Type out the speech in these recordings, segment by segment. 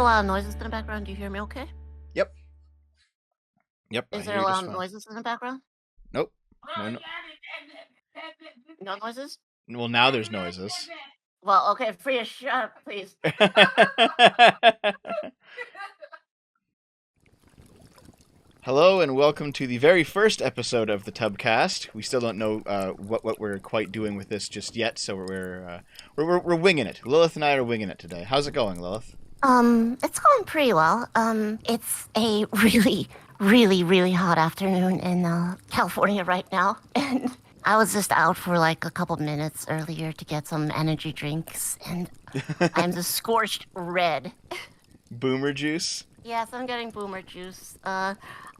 lot of noises in the background? Do you hear me okay? Yep. Yep, I Is hear there a you lot just of fine. noises in the background? Nope. No. No noises? Well, now there's noises. Well, okay, Freya, shut up, please. Hello and welcome to the very first episode of the TUBCAST. We still don't know what we're quite doing with this just yet, so we're winging it. Lilith and I are winging it today. How's it going, Lilith? It's going pretty well. It's a really hot afternoon in California right now, and I was just out for like a couple minutes earlier to get some energy drinks, and I'm just scorched red. Boomer juice? Yes, I'm getting boomer juice.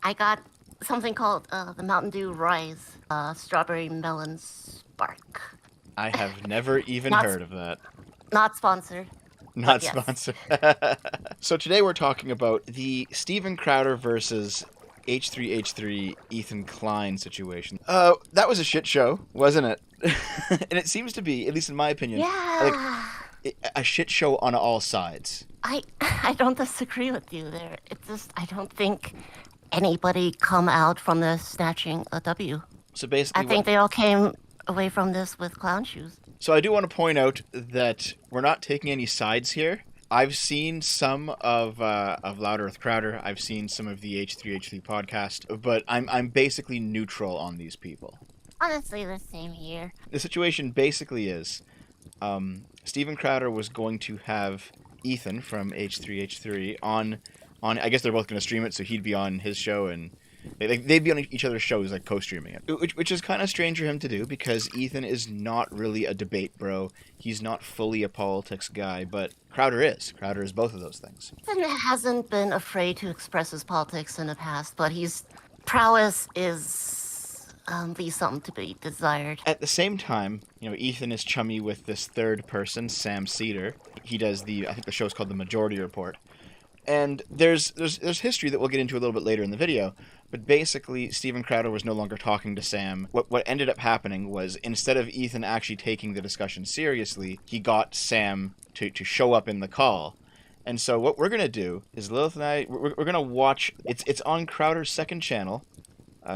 I got something called the Mountain Dew Rise Strawberry Melon Spark. I have never even Not heard of that. Not sponsored. Not yes. sponsored. So today we're talking about the Steven Crowder versus H3H3 Ethan Klein situation. That was a shit show, wasn't it? And it seems to be, at least in my opinion, Yeah. a shit show on all sides. I don't disagree with you there. It's just I don't think anybody come out from this snatching a W. So basically, I think they all came away from this with clown shoes. So I do want to point out that we're not taking any sides here. I've seen some of Louder with Crowder. I've seen some of the H3H3 podcast, but I'm basically neutral on these people. Honestly, the same here. The situation basically is, Steven Crowder was going to have Ethan from H3H3 on. I guess they're both going to stream it, so he'd be on his show and they'd be on each other's shows, like co-streaming it, which is kind of strange for him to do because Ethan is not really a debate bro. He's not fully a politics guy, but Crowder is. Crowder is both of those things. Ethan hasn't been afraid to express his politics in the past, but his prowess is leaves something to be desired. At the same time, Ethan is chummy with this third person, Sam Cedar. He does I think the show's called The Majority Report. And there's history that we'll get into a little bit later in the video, but basically Steven Crowder was no longer talking to Sam. What ended up happening was instead of Ethan actually taking the discussion seriously, he got Sam to show up in the call. And so what we're going to do is Lilith and I, we're going to watch, it's on Crowder's second channel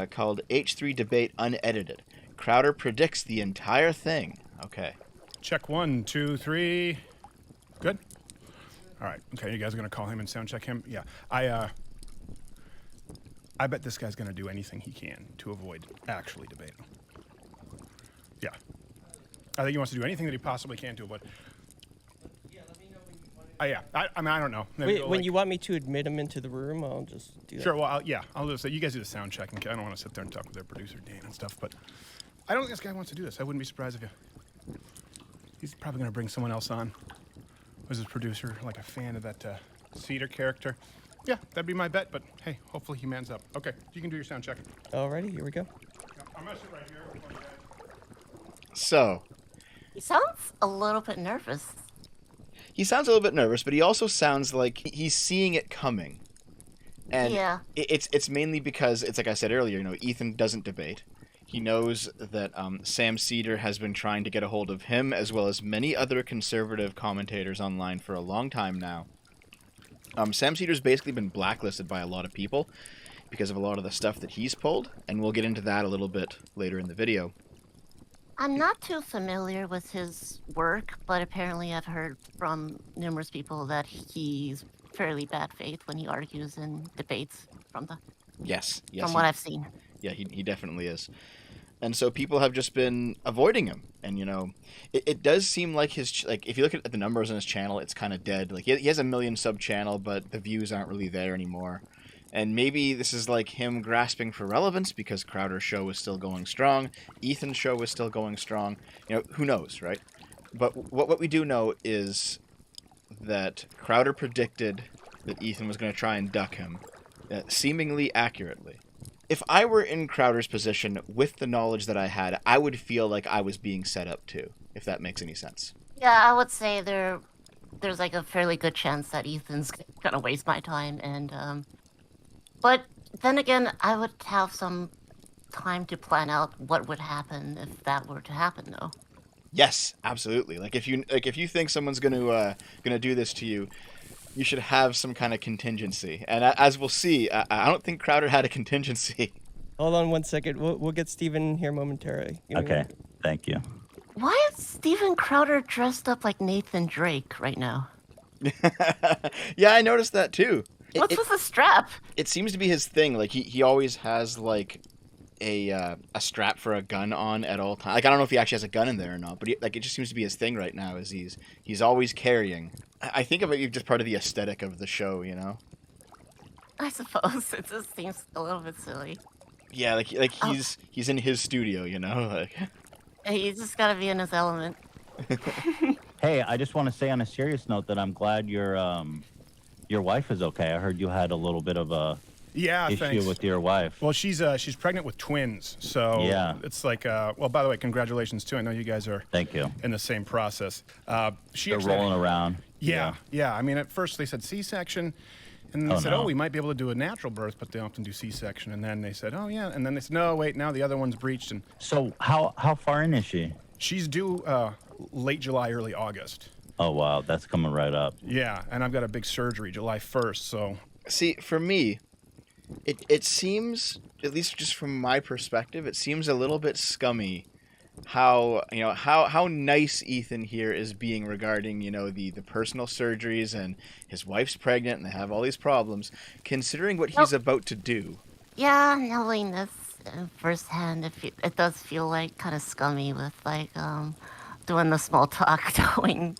called H3 Debate Unedited. Crowder predicts the entire thing. Okay. Check 1, 2, 3. Good? All right. Okay, you guys are going to call him and sound check him? Yeah. I bet this guy's going to do anything he can to avoid actually debating. Yeah. I think he wants to do anything that he possibly can to avoid. Yeah, let me know when you want to. Yeah. I don't know. Wait, when you want me to admit him into the room, I'll just do that. Sure, well, I'll just say, you guys do the sound check. I don't want to sit there and talk with their producer, Dan, and stuff, but I don't think this guy wants to do this. I wouldn't be surprised if he's probably going to bring someone else on. Was his producer like a fan of that Cedar character? Yeah, that'd be my bet, but hey, hopefully he mans up. Okay, you can do your sound check. Alrighty, here we go. I'm gonna sit right here. So. He sounds a little bit nervous. He sounds a little bit nervous, but he also sounds like he's seeing it coming. And yeah. It's mainly because, it's like I said earlier, Ethan doesn't debate. He knows that Sam Cedar has been trying to get a hold of him, as well as many other conservative commentators online for a long time now. Sam Cedar's basically been blacklisted by a lot of people because of a lot of the stuff that he's pulled, and we'll get into that a little bit later in the video. I'm not too familiar with his work, but apparently I've heard from numerous people that he's fairly bad faith when he argues in debates from what I've seen. Yeah, he definitely is. And so people have just been avoiding him. And, it does seem like if you look at the numbers on his channel, it's kind of dead. Like, he has a 1 million sub channel, but the views aren't really there anymore. And maybe this is like him grasping for relevance because Crowder's show is still going strong. Ethan's show is still going strong. Who knows, right? But what we do know is that Crowder predicted that Ethan was going to try and duck him, seemingly accurately. If I were in Crowder's position with the knowledge that I had, I would feel like I was being set up too, if that makes any sense. Yeah, I would say there's like a fairly good chance that Ethan's gonna waste my time, and but then again, I would have some time to plan out what would happen if that were to happen, though. Yes, absolutely. If you think someone's gonna do this to you, you should have some kind of contingency. And as we'll see, I don't think Crowder had a contingency. Hold on 1 second. We'll get Steven here momentarily. Give me Okay, one- thank you. Why is Steven Crowder dressed up like Nathan Drake right now? Yeah, I noticed that too. What's with the strap? It seems to be his thing. Like he always has like a strap for a gun on at all times. Like I don't know if he actually has a gun in there or not, but it just seems to be his thing right now. Is he's always carrying. I think of it just part of the aesthetic of the show, you know. I suppose it just seems a little bit silly. Yeah, like he's in his studio, you know. Like He's just gotta be in his element. Hey, I just want to say on a serious note that I'm glad your wife is okay. I heard you had a little bit of a issue thanks. with your wife. Well, she's pregnant with twins, so Yeah. it's like well. By the way, congratulations too. I know you guys are Thank you. in the same process. She They're actually rolling around. Yeah. I mean, at first they said C-section, and then they Oh, said, no. "Oh, we might be able to do a natural birth, but they often do C-section." And then they said, "Oh, yeah," and then they said, "No, wait, now the other one's breached." And So how far in is she? she's due late July, early August. Oh wow, that's coming right up. Yeah, and I've got a big surgery July 1st, so see, for me, it seems, at least just from my perspective, it seems a little bit scummy how nice Ethan here is being regarding, you know, the personal surgeries, and his wife's pregnant and they have all these problems, considering what he's about to do. Yeah, knowing this firsthand, it does feel like kind of scummy with like doing the small talk, knowing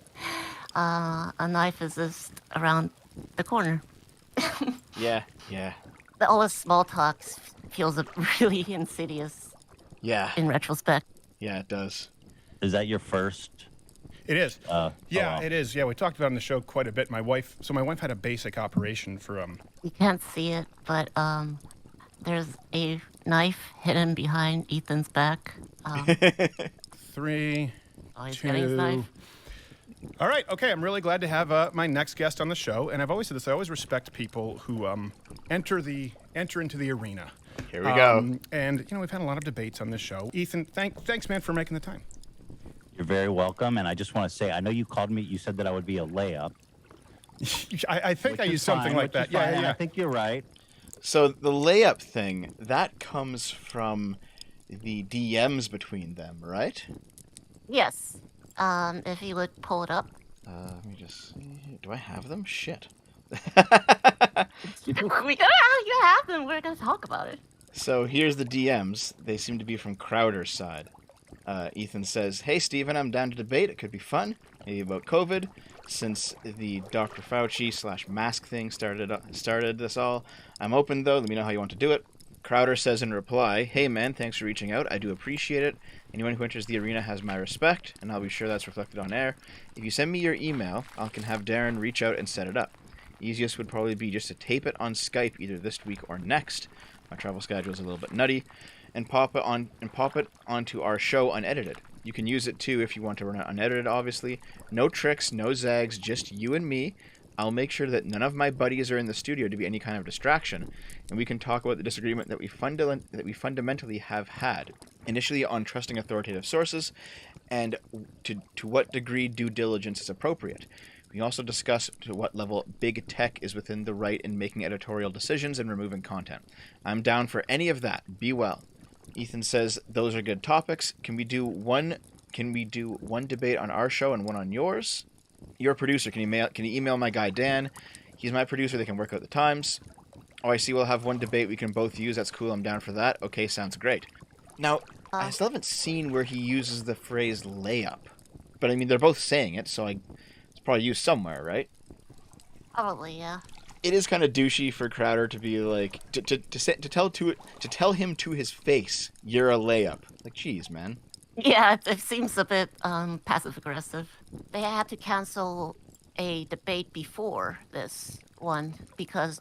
a knife is just around the corner. Yeah. All this small talk feels really insidious Yeah, in retrospect. it does. Is that your first? it is. Oh, wow. It is. Yeah, we talked about it on the show quite a bit. My wife had a basic operation for You can't see it, but there's a knife hidden behind Ethan's back. 3, Oh, he's getting his knife. 2. All right. Okay. I'm really glad to have my next guest on the show, and I've always said this. I always respect people who enter into the arena. Here we go. And we've had a lot of debates on this show. Ethan, thanks, man, for making the time. You're very welcome. And I just want to say, I know you called me. You said that I would be a layup. I think which I is used something fine, like which that. is fine, and Yeah. I think you're right. So the layup thing, that comes from the DMs between them, right? Yes. If you would pull it up. Let me just see. Do I have them? Shit. You have them. We're gonna talk about it. So here's the DMs. They seem to be from Crowder's side. Ethan says, "Hey Steven, I'm down to debate. It could be fun. Maybe about COVID. Since the Dr. Fauci/mask thing started this all. I'm open though. Let me know how you want to do it." Crowder says in reply, "Hey man, thanks for reaching out. I do appreciate it. Anyone who enters the arena has my respect, and I'll be sure that's reflected on air. If you send me your email, I can have Darren reach out and set it up. Easiest would probably be just to tape it on Skype either this week or next. My travel schedule is a little bit nutty, and pop it onto our show unedited. You can use it too if you want to run it unedited, obviously. No tricks, no zags, just you and me. I'll make sure that none of my buddies are in the studio to be any kind of distraction, and we can talk about the disagreement that we fundamentally have had. Initially on trusting authoritative sources, and to what degree due diligence is appropriate. We also discuss to what level big tech is within the right in making editorial decisions and removing content. I'm down for any of that. Be well." Ethan says, "Those are good topics. Can we do one debate on our show and one on yours? Your producer, can you email my guy Dan? He's my producer. They can work out the times. Oh, I see. We'll have one debate we can both use. That's cool. I'm down for that. Okay, sounds great." Now, I still haven't seen where he uses the phrase layup. But I mean, they're both saying it, so it's probably used somewhere, right? Probably, yeah. It is kind of douchey for Crowder to be like, to tell him to his face, "You're a layup." Like, geez, man. Yeah, it seems a bit passive aggressive. They had to cancel a debate before this one because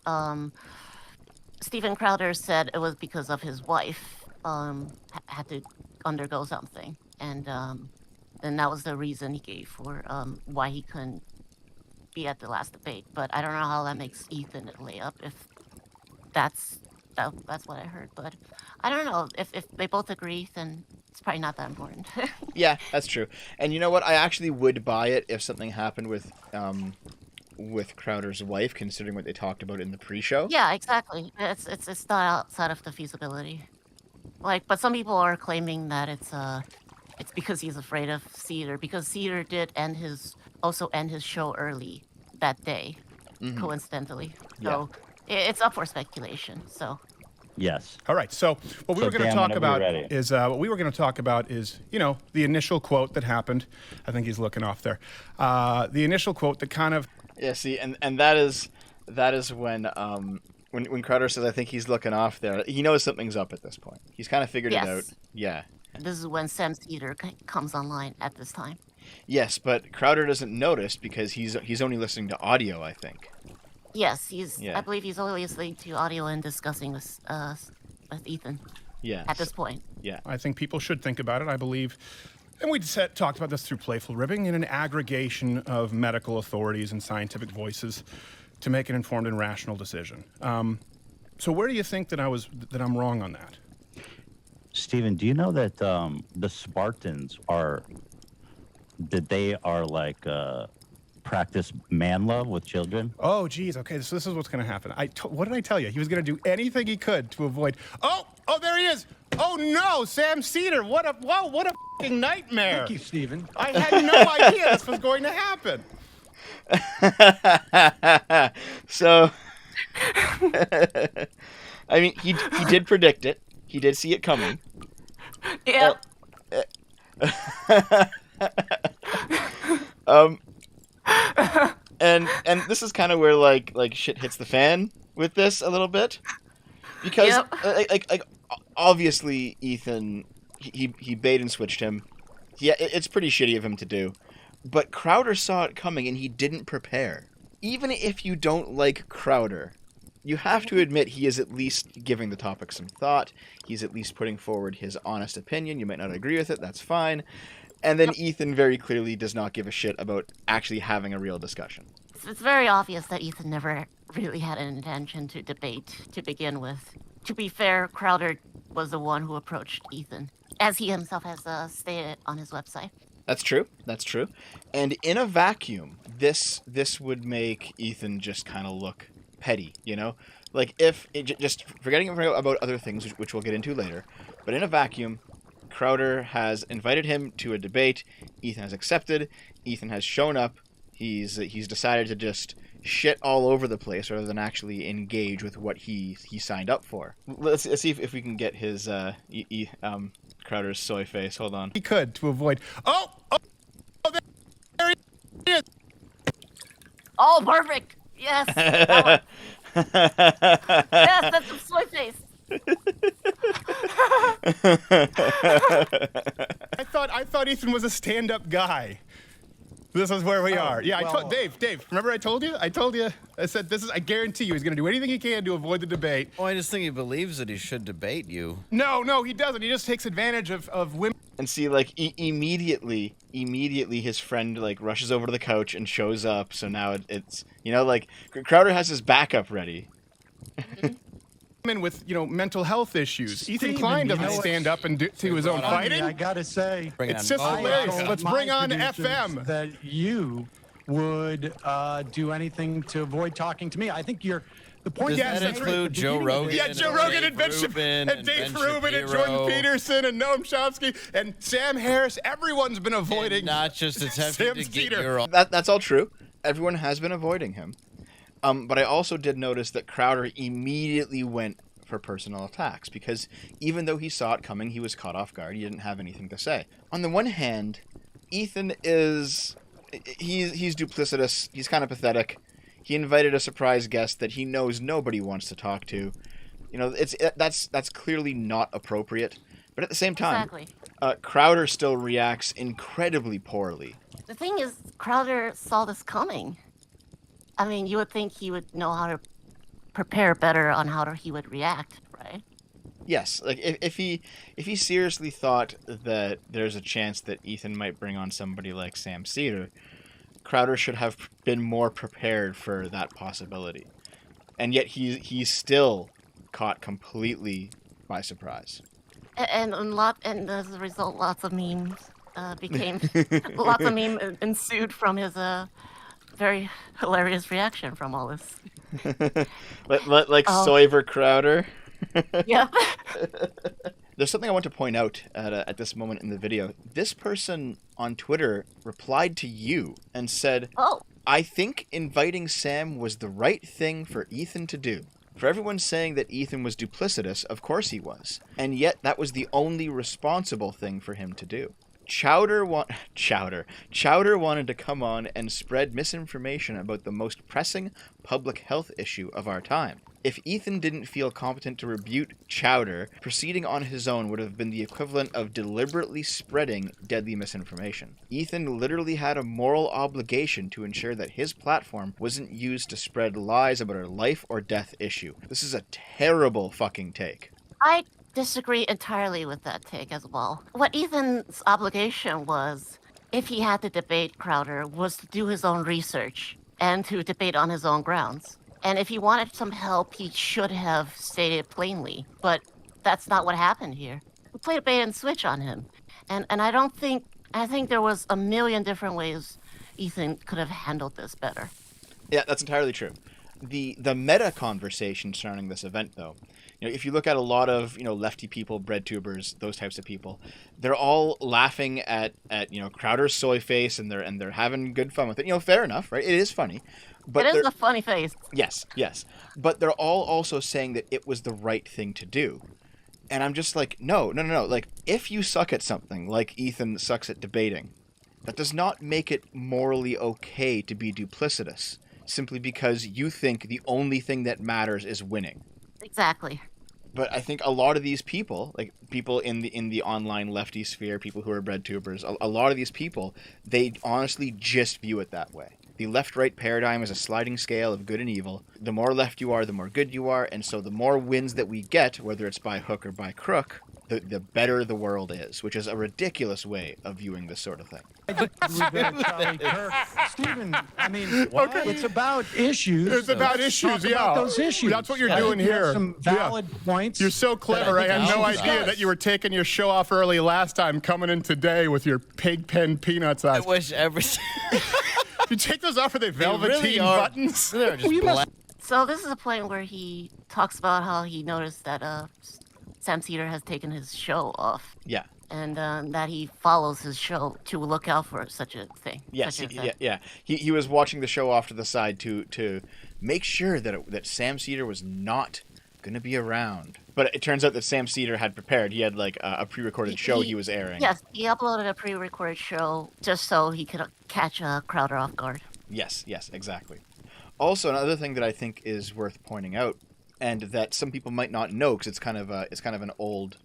Steven Crowder said it was because of his wife had to undergo something, and that was the reason he gave for why he couldn't be at the last debate. But I don't know how that makes Ethan a layup if that's what I heard. But I don't know if they both agree, then it's probably not that important. Yeah, that's true. And you know what? I actually would buy it if something happened with with Crowder's wife, considering what they talked about in the pre-show. Yeah, exactly. It's not outside of the feasibility. Like, but some people are claiming that it's because he's afraid of Cedar, because Cedar did also end his show early that day, coincidentally. So it's up for speculation. So. Yes. All right. So what we were going to talk about is the initial quote that happened. I think he's looking off there. The initial quote that kind of. Yeah. See, and that is when Crowder says, "I think he's looking off there." He knows something's up at this point. He's kind of figured it out. Yeah. This is when Sam Cedar comes online at this time. Yes, but Crowder doesn't notice because he's only listening to audio, I think. Yes, I believe he's only listening to audio and discussing with Ethan. Yeah. At this point. Yeah. I think people should think about it. I believe, and we talked about this through Playful Ribbing, in an aggregation of medical authorities and scientific voices to make an informed and rational decision. So where do you think that I'm wrong on that? Steven, do you know that the Spartans are like practice man love with children? Oh, geez. Okay, so this is what's going to happen. What did I tell you? He was going to do anything he could to avoid. Oh, there he is. Oh no, Sam Cedar. What a fucking nightmare. Thank you, Steven. I had no idea this was going to happen. So, I mean, he did predict it. He did see it coming. Yep. And this is kind of where like shit hits the fan with this a little bit, because like obviously Ethan he bait and switched him. Yeah, it's pretty shitty of him to do, but Crowder saw it coming and he didn't prepare. Even if you don't like Crowder, you have to admit he is at least giving the topic some thought. He's at least putting forward his honest opinion. You might not agree with it, that's fine. And then Ethan very clearly does not give a shit about actually having a real discussion. It's very obvious that Ethan never really had an intention to debate to begin with. To be fair, Crowder was the one who approached Ethan, as he himself has stated on his website. That's true. And in a vacuum, this would make Ethan just kind of look petty, you know? Like, if just forgetting about other things, which we'll get into later, but in a vacuum, Crowder has invited him to a debate. Ethan has accepted. Ethan has shown up. He's decided to just shit all over the place rather than actually engage with what he signed up for. Let's see if we can get his Crowder's soy face. Hold on. He could to avoid. Oh, there he is. Oh, perfect. Yes. That one. Yes, that's some soy face. I thought Ethan was a stand-up guy. This is where we are. Yeah, well, Dave, remember I told you? I said I guarantee you he's going to do anything he can to avoid the debate. Oh, I just think he believes that he should debate you. No, he doesn't. He just takes advantage of women. And see, like, immediately his friend, like, rushes over to the couch and shows up. So now it's, you know, like, Crowder has his backup ready. Women with, mental health issues. Steven, Ethan Klein doesn't stand up and do his own fighting. I gotta say, It's just hilarious. Let's bring on FM. That you would do anything to avoid talking to me. I think the point. Does that include Joe Rogan? Yeah, Joe Rogan and Dave Rubin and Jordan Peterson and Noam Chomsky and Sam Harris. Everyone's been avoiding. And not just attempting to get your own. That's all true. Everyone has been avoiding him. But I also did notice that Crowder immediately went for personal attacks because even though he saw it coming, he was caught off guard. He didn't have anything to say. On the one hand, Ethan he's duplicitous. He's kind of pathetic. He invited a surprise guest that he knows nobody wants to talk to. You know, that's clearly not appropriate. But at the same time, Exactly. Crowder still reacts incredibly poorly. The thing is, Crowder saw this coming. I mean, you would think he would know how to prepare better on how he would react, right? Yes, like if he seriously thought that there's a chance that Ethan might bring on somebody like Sam Cedar, Crowder should have been more prepared for that possibility. And yet he's still caught completely by surprise. And as a result, lots of memes ensued from his very hilarious reaction from all this. like Oh. Soiver Crowder. Yep. There's something I want to point out at this moment in the video. This person on Twitter replied to you and said, Oh. I think inviting Sam was the right thing for Ethan to do. For everyone saying that Ethan was duplicitous, of course he was. And yet that was the only responsible thing for him to do. Chowder wanted to come on and spread misinformation about the most pressing public health issue of our time. If Ethan didn't feel competent to rebuke Chowder, proceeding on his own would have been the equivalent of deliberately spreading deadly misinformation. Ethan literally had a moral obligation to ensure that his platform wasn't used to spread lies about a life or death issue. This is a terrible fucking take. I disagree entirely with that take as well. What Ethan's obligation was, if he had to debate Crowder, was to do his own research and to debate on his own grounds. And if he wanted some help, he should have stated plainly. But that's not what happened here. We played a bait and switch on him. And I think there was a million different ways Ethan could have handled this better. Yeah, that's entirely true. The meta conversation surrounding this event, though, if you look at a lot of lefty people, bread tubers, those types of people, they're all laughing at Crowder's soy face, and they're having good fun with it. Fair enough, right? It is funny, but it is a funny face. Yes, but they're all also saying that it was the right thing to do, and I'm just like, no. Like, if you suck at something, like Ethan sucks at debating, that does not make it morally okay to be duplicitous, simply because you think the only thing that matters is winning. Exactly. But I think a lot of these people, like people in the online lefty sphere, people who are bread tubers, a lot of these people, they honestly just view it that way. The left-right paradigm is a sliding scale of good and evil. The more left you are, the more good you are, and so the more wins that we get, whether it's by hook or by crook, the better the world is, which is a ridiculous way of viewing this sort of thing. Stephen, I mean, it's about issues. It's about issues, yeah. About those issues. That's what you're doing here. Some valid points. You're so clever. I had no idea discuss. that you were taking your show off early last time, coming in today with your pig pen peanuts I on. wish every. You take those off with the They really velveteen are. buttons? They're just black. So this is a point where he talks about how he noticed that Sam Cedar has taken his show off. Yeah. And that he follows his show to look out for such a thing. Yes, such a thing. yeah. He was watching the show off to the side to make sure that Sam Cedar was not going to be around. But it turns out that Sam Cedar had prepared. He had like a pre-recorded show he was airing. Yes, he uploaded a pre-recorded show just so he could catch Crowder off guard. Yes, exactly. Also, another thing that I think is worth pointing out, and that some people might not know because it's kind of an old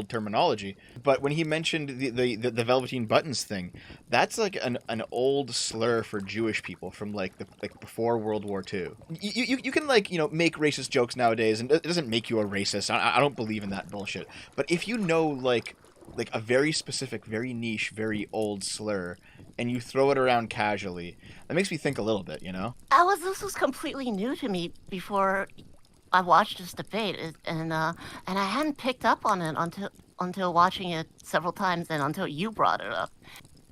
terminology. But when he mentioned the velveteen buttons thing, that's like an old slur for Jewish people from like before World War II. You can make racist jokes nowadays, and it doesn't make you a racist. I don't believe in that bullshit. But if you know like a very specific, very niche, very old slur, and you throw it around casually, that makes me think a little bit. This was completely new to me before I watched this debate, and I hadn't picked up on it until watching it several times, and until you brought it up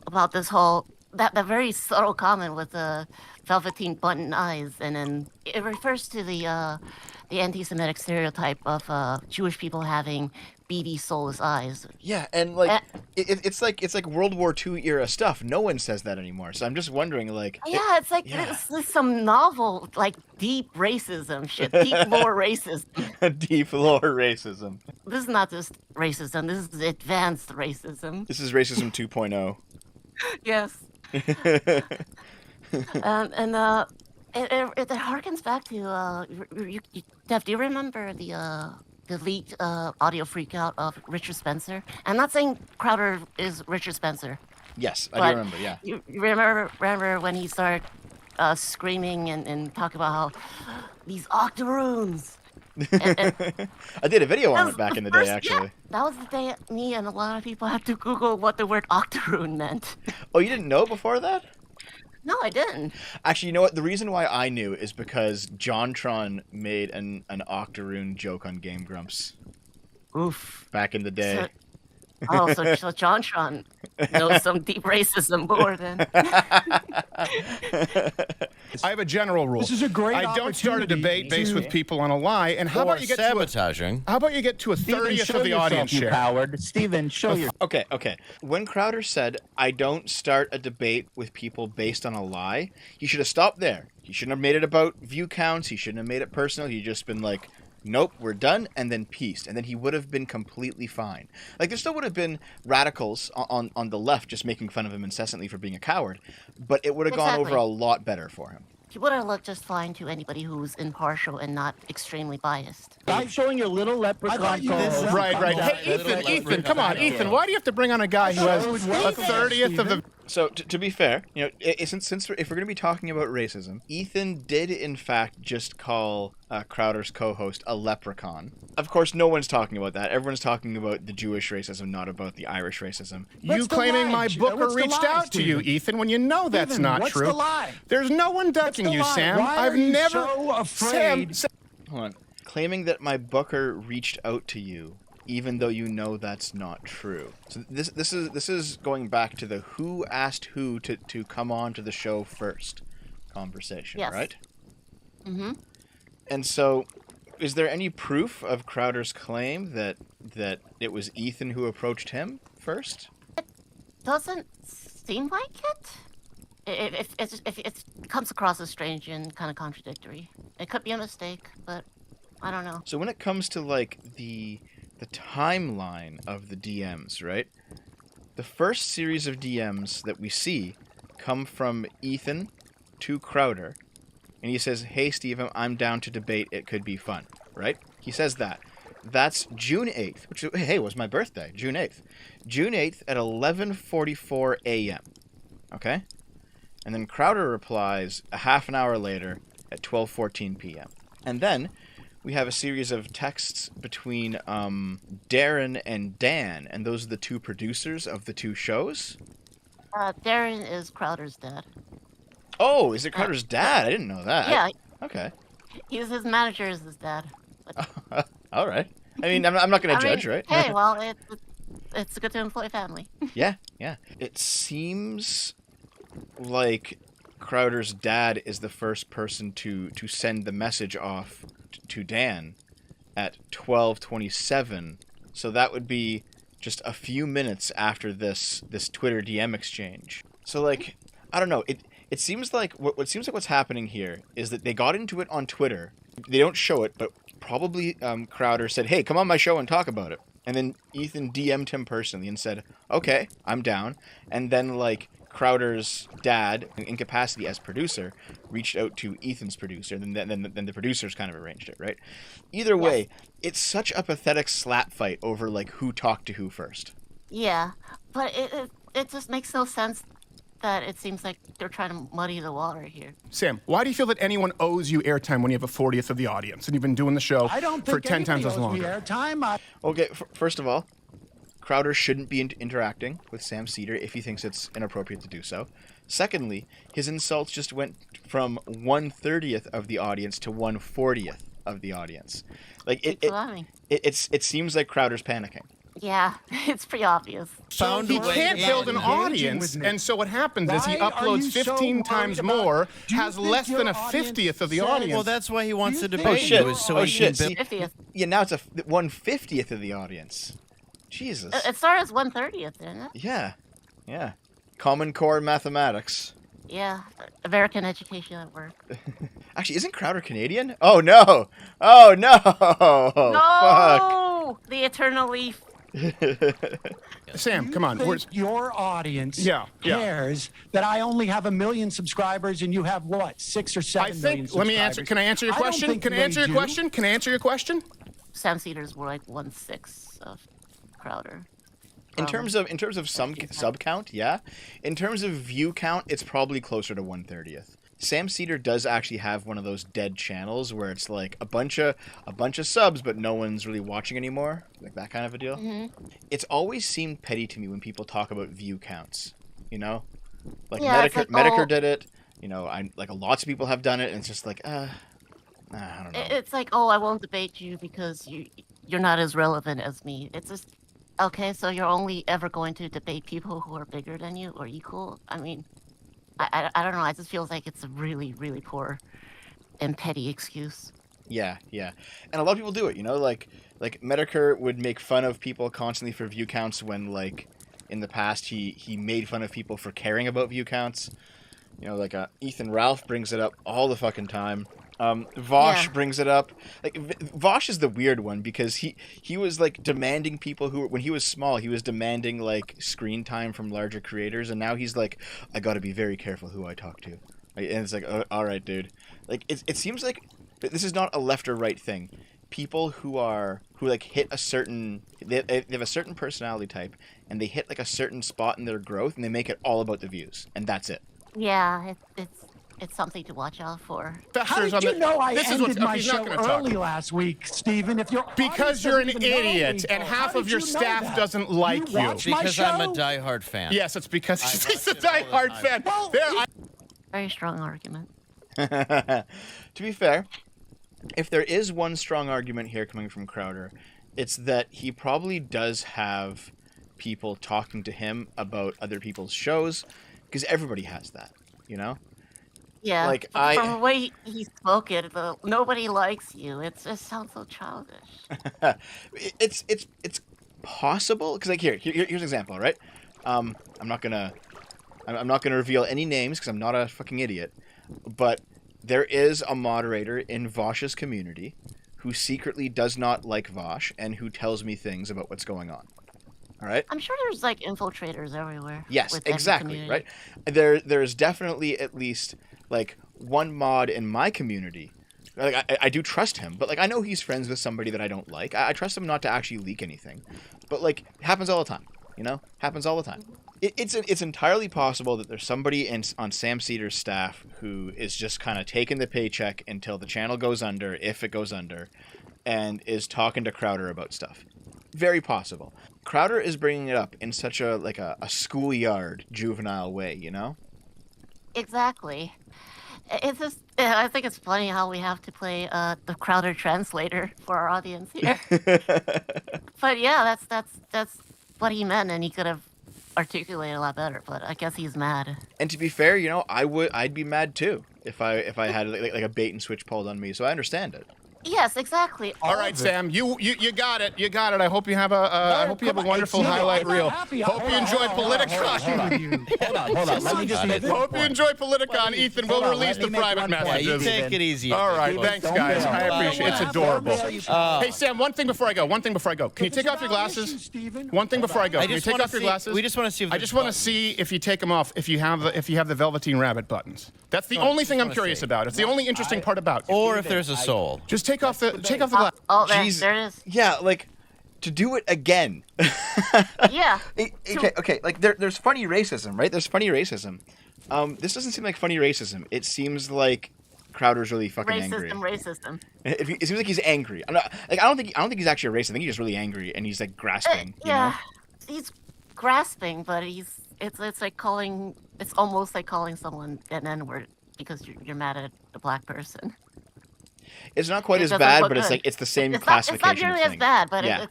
about this whole that very subtle comment with the velveteen button eyes, and then it refers to the anti-Semitic stereotype of Jewish people having beady, soulless eyes. Yeah, and it's like World War II era stuff. No one says that anymore. So I'm just wondering, it's like it's some novel, deep racism shit, deep lore racism. Deep lore racism. This is not just racism. This is advanced racism. This is racism 2.0. Yes. It harkens back to Dev. Do you remember the leaked audio freakout of Richard Spencer? I'm not saying Crowder is Richard Spencer. Yes, I do remember. Yeah. You remember when he started screaming and talking about how these octoroons. I did a video on it back in the day, actually. Yeah, that was the day me and a lot of people had to Google what the word octoroon meant. Oh, you didn't know before that? No, I didn't. Actually, you know what? The reason why I knew is because JonTron made an octoroon joke on Game Grumps. Oof. Back in the day. Oh, so Jontron knows some deep racism more than. I have a general rule. This is a great I don't start a opportunity debate based with people on a lie. And how Or about you get sabotaging. how about you get to a Steven, 30th show of the yourself, audience you share? coward. Steven, show your. Okay. When Crowder said, I don't start a debate with people based on a lie, he should have stopped there. He shouldn't have made it about view counts. He shouldn't have made it personal. He just been like, nope, we're done, and then peaced. And then he would have been completely fine. Like, there still would have been radicals on the left just making fun of him incessantly for being a coward, but it would have gone over Exactly. a lot better for him. He would have looked just fine to anybody who's impartial and not extremely biased. Stop showing your little leprechaun. thought you co-host. did Right. Hey, Ethan, come on, Ethan. Why do you have to bring on a guy who has a 30th of the... So, to be fair, since if we're going to be talking about racism, Ethan did, in fact, just call Crowder's co-host a leprechaun. Of course, no one's talking about that. Everyone's talking about the Jewish racism, not about the Irish racism. You claiming my booker reached out to you, Ethan, when you know that's Steven, not what's true. the lie? There's no one ducking you, lie? Sam. Why I've are you never... so afraid? Sam, Hold on. Claiming that my booker reached out to you, even though you know that's not true. So this is going back to the who asked who to come on to the show first conversation, Yes. right? Mm-hmm. And so, is there any proof of Crowder's claim that it was Ethan who approached him first? Doesn't seem like it. If it comes across as strange and kind of contradictory. It could be a mistake, but I don't know. So when it comes to like the timeline of the DMs, right? The first series of DMs that we see come from Ethan to Crowder, and he says, "Hey Steven, I'm down to debate. It could be fun." Right? He says that. That's June 8th, which hey, was my birthday, June 8th. June 8th at 11:44 a.m. Okay? And then Crowder replies a half an hour later at 12:14 p.m. And then we have a series of texts between Darren and Dan, and those are the two producers of the two shows. Darren is Crowder's dad. Oh, is it Crowder's dad? I didn't know that. Yeah, Okay. he's his manager is his dad. But, All right. I mean, I'm not going to judge, right? Hey, well, it's good to employ family. Yeah. It seems like Crowder's dad is the first person to send the message off to Dan at 12:27. So that would be just a few minutes after this Twitter DM exchange. So like, I don't know. It seems like what seems like what's happening here is that they got into it on Twitter. They don't show it, but probably Crowder said, "Hey, come on my show and talk about it." And then Ethan DM'd him personally and said, "Okay, I'm down." And then like Crowder's dad, in capacity as producer, reached out to Ethan's producer, and then the producers kind of arranged it, right? Either way, it's such a pathetic slap fight over like who talked to who first. Yeah, but it just makes no sense that it seems like they're trying to muddy the water here. Sam, why do you feel that anyone owes you airtime when you have a 40th of the audience and you've been doing the show I don't for think 10 times anybody as owes me long? airtime. Okay, first of all, Crowder shouldn't be interacting with Sam Cedar if he thinks it's inappropriate to do so. Secondly, his insults just went from 1/30th of the audience to 1/40th of the audience. Like it seems like Crowder's panicking. Yeah, it's pretty obvious. Found He a way can't in. build an Engaging audience, with me. and so what happens is he Why are uploads you so 15 worried times about- more, Do you has think less your than a audience 50th of the says- audience. Well, that's why he wants to think- debate shit. you, is so Oh, he shit. can See- build. 50th. Yeah, now it's a 1/50th of the audience. Jesus. It started as 1/30th, didn't it? Yeah. Common Core mathematics. Yeah, American education at work. Actually, isn't Crowder Canadian? Oh no! Oh no! Fuck! No! The Eternal Leaf. Sam, come on. Think Where's... your audience Yeah. cares that I only have 1 million subscribers and you have what, 6 or 7 I million think. Let me answer. subscribers? Can I answer your I don't question? think Can I they answer your do. question? Can I answer your question? Sam Cedar's were like 1/6 of Crowder. In terms of sub count, yeah. In terms of view count, it's probably closer to 1/30th. Sam Cedar does actually have one of those dead channels where it's like a bunch of subs, but no one's really watching anymore, like that kind of a deal. Mm-hmm. It's always seemed petty to me when people talk about view counts. You know, like Yeah, it's like, Medicare oh- did it. You know, lots of people have done it, and it's just like, I don't know. It's like, oh, I won't debate you because you're not as relevant as me. It's just, Okay, so you're only ever going to debate people who are bigger than you or equal? I mean, I don't know. It just feels like it's a really, really poor and petty excuse. Yeah, yeah. And a lot of people do it, you know, like Medicare would make fun of people constantly for view counts when, like, in the past he made fun of people for caring about view counts. You know, like Ethan Ralph brings it up all the fucking time. Vosh brings it up. Like Vosh is the weird one because he was like demanding people who, when he was small, he was demanding like screen time from larger creators, and now he's like, I got to be very careful who I talk to. Right? And it's like, all right, dude. Like it seems like this is not a left or right thing. People who like hit a certain, they have a certain personality type, and they hit like a certain spot in their growth, and they make it all about the views, and that's it. Yeah, it's something to watch out for. How did you know I ended my show early last week, Stephen? If you're because you're an idiot, and half of your staff doesn't like you. Because I'm a diehard fan. Yes, it's because he's a diehard fan. Very strong argument. To be fair, if there is one strong argument here coming from Crowder, it's that he probably does have people talking to him about other people's shows, because everybody has that, you know? Yeah, like from the way he spoke it, nobody likes you. It just sounds so childish. it's possible, because like here's an example, right? I'm not gonna reveal any names because I'm not a fucking idiot, but there is a moderator in Vosh's community who secretly does not like Vosh and who tells me things about what's going on. All right. I'm sure there's like infiltrators everywhere. Yes, exactly. Right. There's definitely at least like one mod in my community. Like I do trust him, but like I know he's friends with somebody that I don't like. I trust him not to actually leak anything, but like it happens all the time. You know, happens all the time. It's entirely possible that there's somebody on Sam Cedar's staff who is just kind of taking the paycheck until the channel goes under, if it goes under, and is talking to Crowder about stuff. Very possible. Crowder is bringing it up in such a schoolyard juvenile way, you know? Exactly. It's just, I think it's funny how we have to play the Crowder translator for our audience here. But yeah, that's what he meant, and he could have articulated a lot better. But I guess he's mad. And to be fair, you know, I'd be mad too if I had like a bait and switch pulled on me. So I understand it. Yes, exactly. All right, Sam, you got it. You got it. I hope you have a wonderful highlight reel. Hope you enjoy Politicon. Hold on. Let me just say this. Hope you enjoy Politicon, Ethan. We'll release the private messages. Yeah, you take it easy. All right, thanks, guys. I appreciate it. It's adorable. Hey, Sam, one thing before I go. Can you take off your glasses? One thing before I go. Can you take off your glasses? We just want to see if I just want to see if you take them off, if you have the Velveteen Rabbit buttons. That's the only thing I'm curious about. It's the only interesting part about it. Or if there's a soul. Just take off the glass. Oh, there it is. Yeah, like to do it again. Yeah. Okay. Like there's funny racism, right? There's funny racism. This doesn't seem like funny racism. It seems like Crowder's really fucking angry. Racism. It seems like he's angry. I don't think he's actually a racist. I think he's just really angry and he's like grasping. Yeah, you know? he's grasping, but it's like calling. It's almost like calling someone an N-word because you're mad at a black person. It's not quite as bad, but it's like it's the same classification. It's not nearly as bad, but yeah.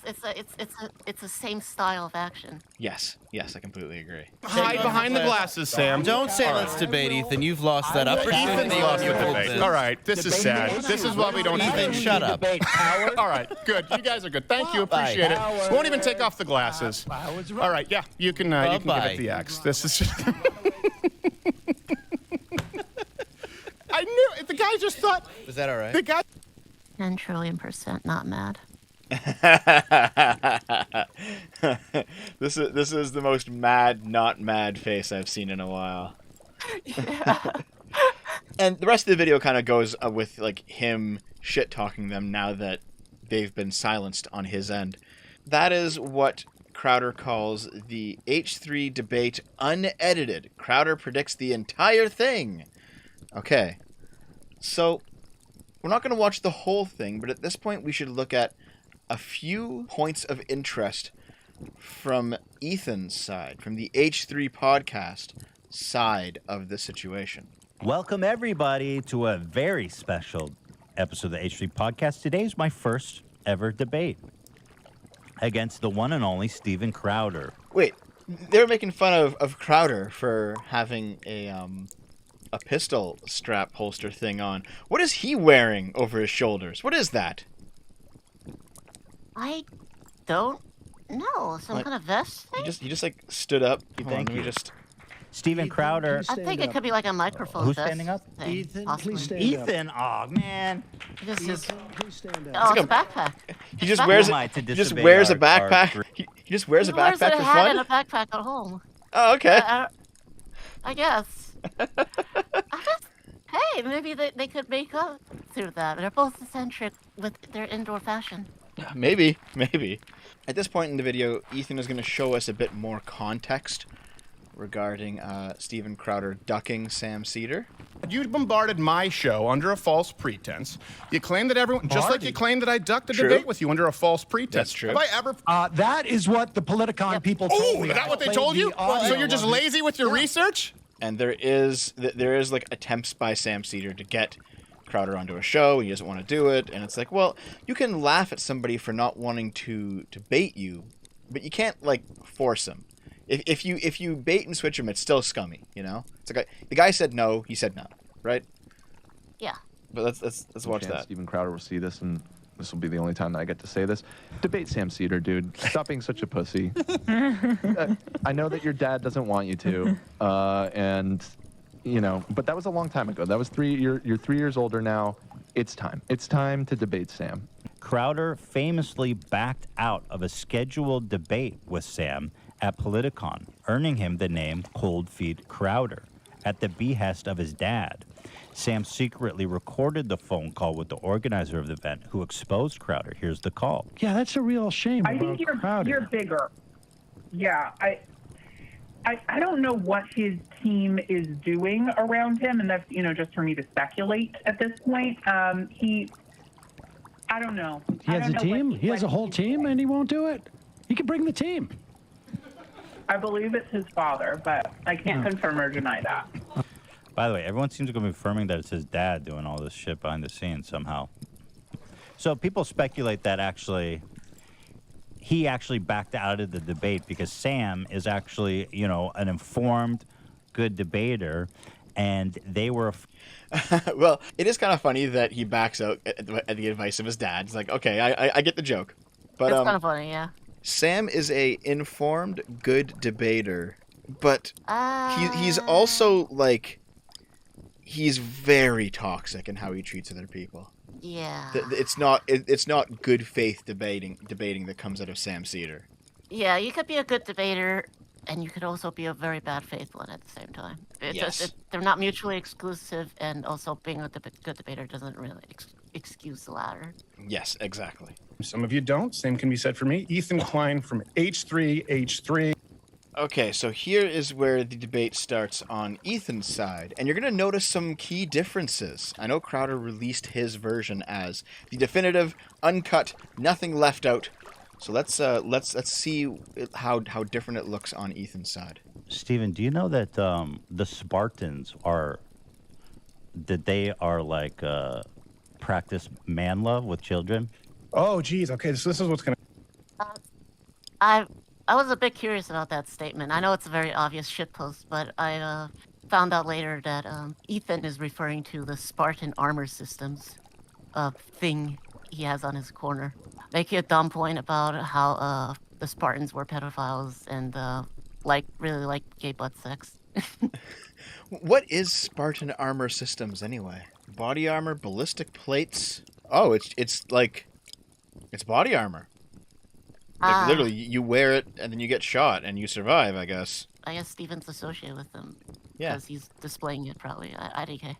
it's the same style of action. Yes, I completely agree. Hide behind the glasses, Sam. Don't say let's debate, Ethan. You've lost that opportunity. Ethan's lost the debate. All right, this is sad. This is why we don't Ethan, shut up. All right, good. You guys are good. Thank you. Appreciate it. Won't even take off the glasses. All right, yeah, you can give it the X. This is just... I knew it. The guy just thought... Was that all right? The guy... 10 trillion% not mad. This is the most mad, not mad face I've seen in a while. Yeah. And the rest of the video kind of goes with like him shit talking them now that they've been silenced on his end. That is what Crowder calls the H3 debate unedited. Crowder predicts the entire thing. Okay. So, we're not going to watch the whole thing, but at this point we should look at a few points of interest from Ethan's side, from the H3 podcast side of the situation. Welcome, everybody, to a very special episode of the H3 podcast. Today is my first ever debate. against the one and only Steven Crowder. Wait, they were making fun of Crowder for having a pistol strap holster thing on. What is he wearing over his shoulders? What is that? I don't know. Some kind of vest thing? He just like stood up. Thank you. Just Steven Crowder. I think it could be like a microphone Who's vest standing up? thing, Ethan, possibly. please stand up. Ethan. Oh man. Just, Please stand oh, up. it's a backpack. he just Who wears am I to he just disobey wears a our backpack. He just wears a He wears backpack a for hat and fun. a backpack at home. Oh, okay. I guess. Hey, maybe they could make up through that. They're both eccentric with their indoor fashion. Maybe. At this point in the video, Ethan is going to show us a bit more context regarding Steven Crowder ducking Sam Cedar. You bombarded my show under a false pretense. You claim that everyone, just like you claimed that I ducked a True. debate with you under a false pretense. That's true. Have I ever? That is what the Politicon people told Oh, me. is that I what they played told you? the audio So you're just of it. lazy with your research? And there is like attempts by Sam Cedar to get Crowder onto a show. He doesn't want to do it, and it's like, well, you can laugh at somebody for not wanting to bait you, but you can't like force him. If you bait and switch him, it's still scummy, you know. It's like the guy said no, he said no, right? Yeah. But let's watch that. Steven Crowder will see this, and this will be the only time that I get to say this. Debate Sam Cedar, dude. Stop being such a pussy. I know that your dad doesn't want you to, and you know, but that was a long time ago. That was you're 3 years older now. It's time. It's time to debate Sam. Crowder famously backed out of a scheduled debate with Sam at Politicon, earning him the name Cold Feet Crowder at the behest of his dad. Sam secretly recorded the phone call with the organizer of the event, who exposed Crowder. Here's the call. Yeah, that's a real shame. I think you're bigger. Yeah, I don't know what his team is doing around him, and that's just for me to speculate at this point. I don't know. He has a team. He has a whole team, and he won't do it. He can bring the team. I believe it's his father, but I can't confirm or deny that. By the way, everyone seems to be confirming that it's his dad doing all this shit behind the scenes somehow. So people speculate that he actually backed out of the debate because Sam is actually, an informed, good debater, and they were... Well, it is kind of funny that he backs out at the advice of his dad. It's like, okay, I get the joke. But It's kind of funny, yeah. Sam is a informed, good debater, but he's also like... He's very toxic in how he treats other people. Yeah. It's not good faith debating that comes out of Sam Cedar. Yeah, you could be a good debater, and you could also be a very bad faith one at the same time. They're not mutually exclusive, and also being a good debater doesn't really excuse the latter. Yes, exactly. Some of you don't. Same can be said for me. Ethan Klein from H3H3. Okay, so here is where the debate starts on Ethan's side, and you're going to notice some key differences. I know Crowder released his version as the definitive, uncut, nothing left out. So let's see how different it looks on Ethan's side. Steven, do you know that the Spartans are like practice man love with children? Oh, geez. Okay, so this is what's going I was a bit curious about that statement. I know it's a very obvious shitpost, but I found out later that Ethan is referring to the Spartan armor systems thing he has on his corner. Making a dumb point about how the Spartans were pedophiles and really like gay butt sex. What is Spartan armor systems anyway? Body armor, ballistic plates? Oh, it's body armor. Like literally, you wear it and then you get shot and you survive, I guess. I guess Steven's associated with them. Yeah. Because he's displaying it probably at IDK.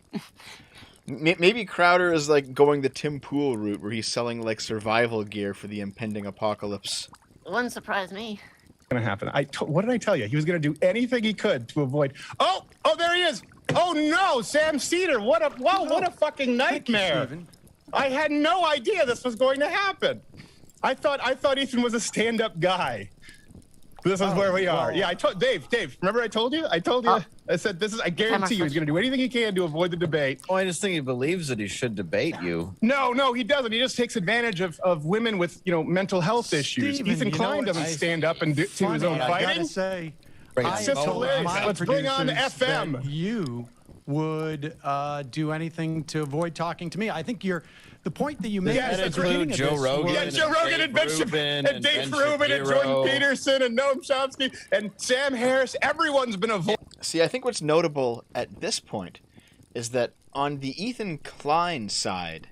Maybe Crowder is like going the Tim Pool route where he's selling like survival gear for the impending apocalypse. It wouldn't surprise me. to happen. What did I tell you? He was going to do anything he could to avoid. Oh, there he is. Oh no, Sam Cedar. What a fucking nightmare. I had no idea this was going to happen. I thought Ethan was a stand-up guy. This is where we are. Yeah, I told Dave. Remember I told you? I said, I guarantee you he's going to do anything he can to avoid the debate. Oh, I just think he believes that he should debate you. No, he doesn't. He just takes advantage of women with, mental health issues. Steven, Ethan Klein doesn't stand up and do his own I gotta fighting. say, It's just hilarious. Let's bring on FM. that you would do anything to avoid talking to me. I think the point that you made Yes, at the that's beginning right. of Joe this Rogan. was- Yeah, Joe Rogan and Ben and Dave Rubin and Jordan Peterson and Noam Chomsky and Sam Harris. Everyone's been avoiding. See, I think what's notable at this point is that on the Ethan Klein side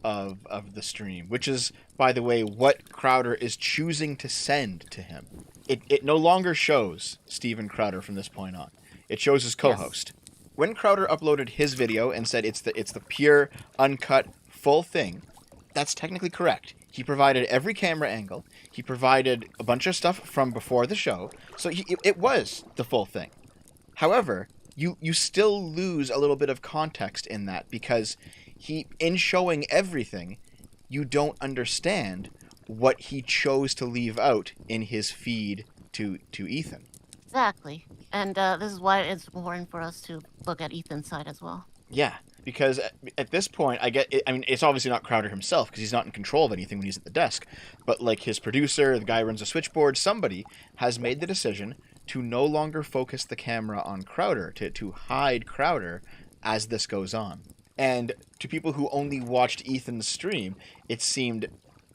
of the stream, which is, by the way, what Crowder is choosing to send to him, it no longer shows Steven Crowder from this point on. It shows his co-host. Yes. When Crowder uploaded his video and said it's the pure, uncut, full thing, that's technically correct. He provided every camera angle. He provided a bunch of stuff from before the show, so it was the full thing. However, you still lose a little bit of context in that because in showing everything, you don't understand what he chose to leave out in his feed to Ethan. Exactly. And this is why it's important for us to look at Ethan's side as well. Yeah, because at this point, it's obviously not Crowder himself because he's not in control of anything when he's at the desk. But like his producer, the guy who runs the switchboard, somebody has made the decision to no longer focus the camera on Crowder, to hide Crowder as this goes on. And to people who only watched Ethan's stream, it seemed